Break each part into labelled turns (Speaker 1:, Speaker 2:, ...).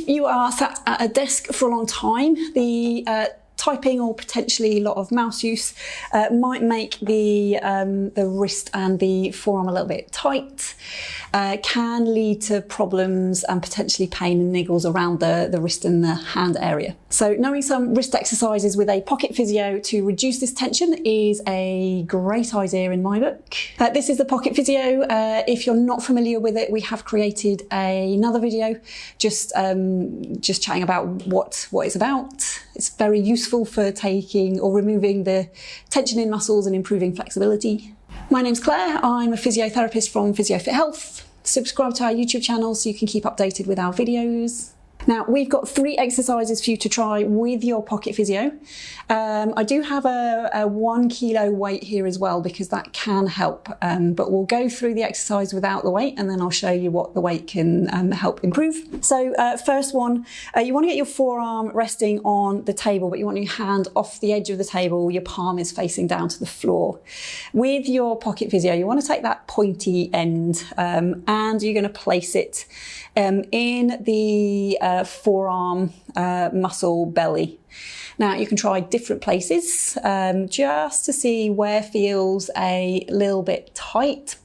Speaker 1: If you are sat at a desk for a long time, the typing or potentially a lot of mouse use might make the wrist and the forearm a little bit tight, can lead to problems and potentially pain and niggles around the wrist and the hand area. So knowing some wrist exercises with a Pocket Physio to reduce this tension is a great idea in my book. This is the Pocket Physio. If you're not familiar with it, we have created another video just chatting about what it's about. It's very useful for taking or removing the tension in muscles and improving flexibility. My name's Claire, I'm a physiotherapist from PhysioFit Health. Subscribe to our YouTube channel so you can keep updated with our videos. Now, we've got 3 exercises for you to try with your Pocket Physio. I do have a 1 kilo weight here as well because that can help, but we'll go through the exercise without the weight and then I'll show you what the weight can help improve. So first one, you want to get your forearm resting on the table, but you want your hand off the edge of the table, your palm is facing down to the floor. With your Pocket Physio, you want to take that pointy end and you're going to place it in the forearm muscle belly. Now you can try different places just to see where feels a little bit tight,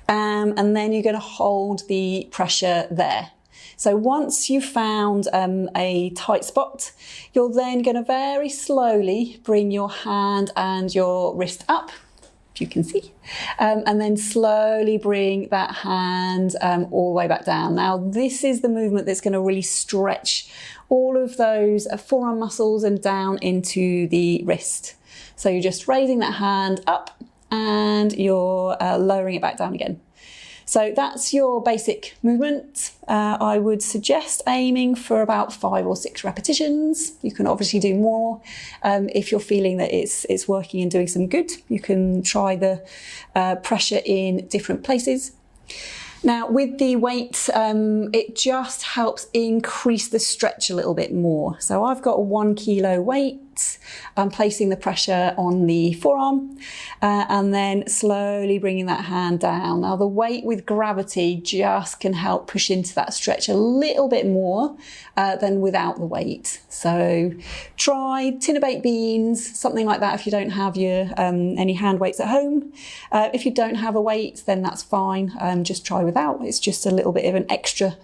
Speaker 1: and then you're going to hold the pressure there. So once you've found a tight spot, you're then going to very slowly bring your hand and your wrist up, if you can see, and then slowly bring that hand all the way back down. Now this is the movement that's going to really stretch all of those forearm muscles and down into the wrist. So you're just raising that hand up and you're lowering it back down again. So that's your basic movement. I would suggest aiming for about 5 or 6 repetitions. You can obviously do more. If you're feeling that it's working and doing some good, you can try the pressure in different places. Now with the weight, it just helps increase the stretch a little bit more. So I've got a 1 kilo weight. I'm placing the pressure on the forearm and then slowly bringing that hand down. Now the weight with gravity just can help push into that stretch a little bit more than without the weight. So try tin of baked beans, something like that if you don't have your any hand weights at home. If you don't have a weight, then that's fine. Just try without. It's just a little bit of an extra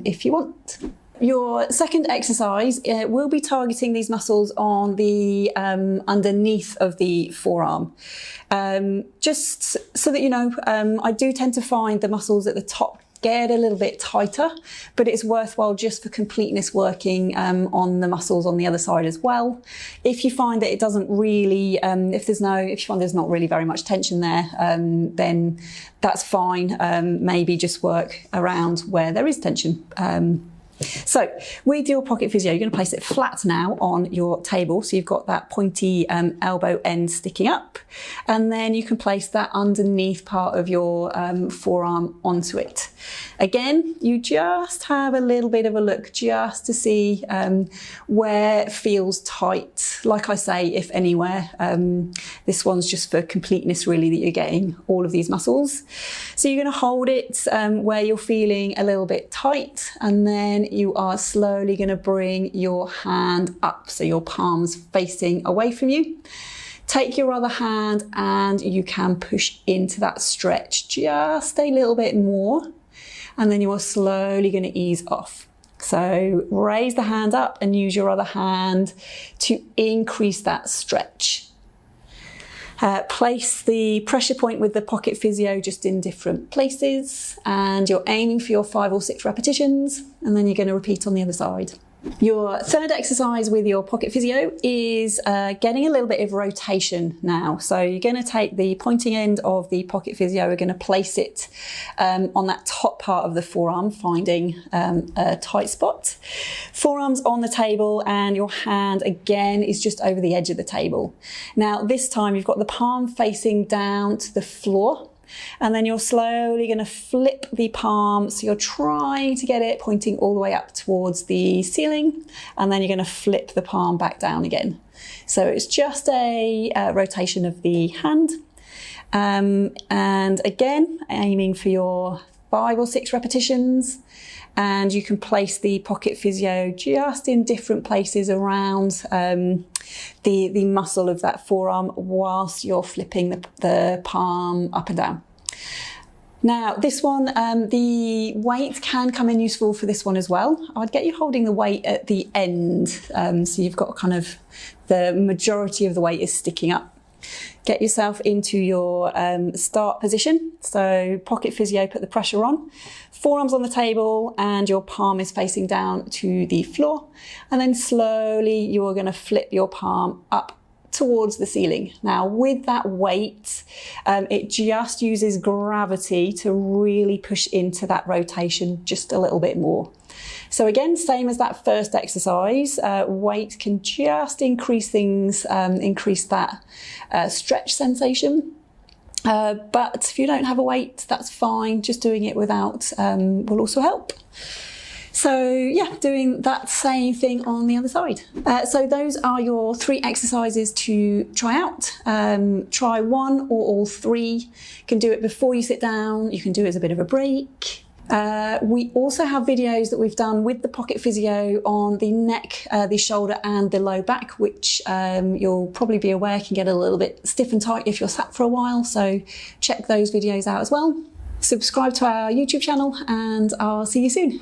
Speaker 1: if you want. Your second exercise will be targeting these muscles on the underneath of the forearm. Just so that you know, I do tend to find the muscles at the top get a little bit tighter, but it's worthwhile just for completeness working on the muscles on the other side as well. If you find that it doesn't really, if you find there's not really very much tension there, then that's fine. Maybe just work around where there is tension. So with your Pocket Physio, you're going to place it flat now on your table. So you've got that pointy elbow end sticking up, and then you can place that underneath part of your forearm onto it. Again, you just have a little bit of a look just to see where it feels tight. Like I say, if anywhere, this one's just for completeness really, that you're getting all of these muscles. So you're going to hold it where you're feeling a little bit tight, and then you are slowly going to bring your hand up so your palm's facing away from you. Take your other hand and you can push into that stretch just a little bit more, and then you are slowly going to ease off. So raise the hand up and use your other hand to increase that stretch. Place the pressure point with the Pocket Physio just in different places, and you're aiming for your 5 or 6 repetitions, and then you're going to repeat on the other side. Your third exercise with your Pocket Physio is getting a little bit of rotation now. So you're going to take the pointing end of the Pocket Physio, we're going to place it on that top part of the forearm, finding a tight spot. Forearm's on the table and your hand again is just over the edge of the table. Now this time you've got the palm facing down to the floor, and then you're slowly going to flip the palm, so you're trying to get it pointing all the way up towards the ceiling, and then you're going to flip the palm back down again. So it's just a rotation of the hand, and again aiming for your 5 or 6 repetitions, and you can place the Pocket Physio just in different places around the muscle of that forearm whilst you're flipping the palm up and down. Now this one, the weight can come in useful for this one as well. I'd get you holding the weight at the end, so you've got kind of the majority of the weight is sticking up. Get yourself into your start position. So Pocket Physio, put the pressure on, forearms on the table and your palm is facing down to the floor. And then slowly you're going to flip your palm up towards the ceiling. Now with that weight, it just uses gravity to really push into that rotation just a little bit more. So again, same as that first exercise, weight can just increase things, increase that stretch sensation. But if you don't have a weight, that's fine. Just doing it without will also help. So yeah, doing that same thing on the other side. So those are your 3 exercises to try out. Try one or all 3. You can do it before you sit down. You can do it as a bit of a break. We also have videos that we've done with the Pocket Physio on the neck, the shoulder and the low back, which you'll probably be aware can get a little bit stiff and tight if you're sat for a while. So check those videos out as well. Subscribe to our YouTube channel and I'll see you soon.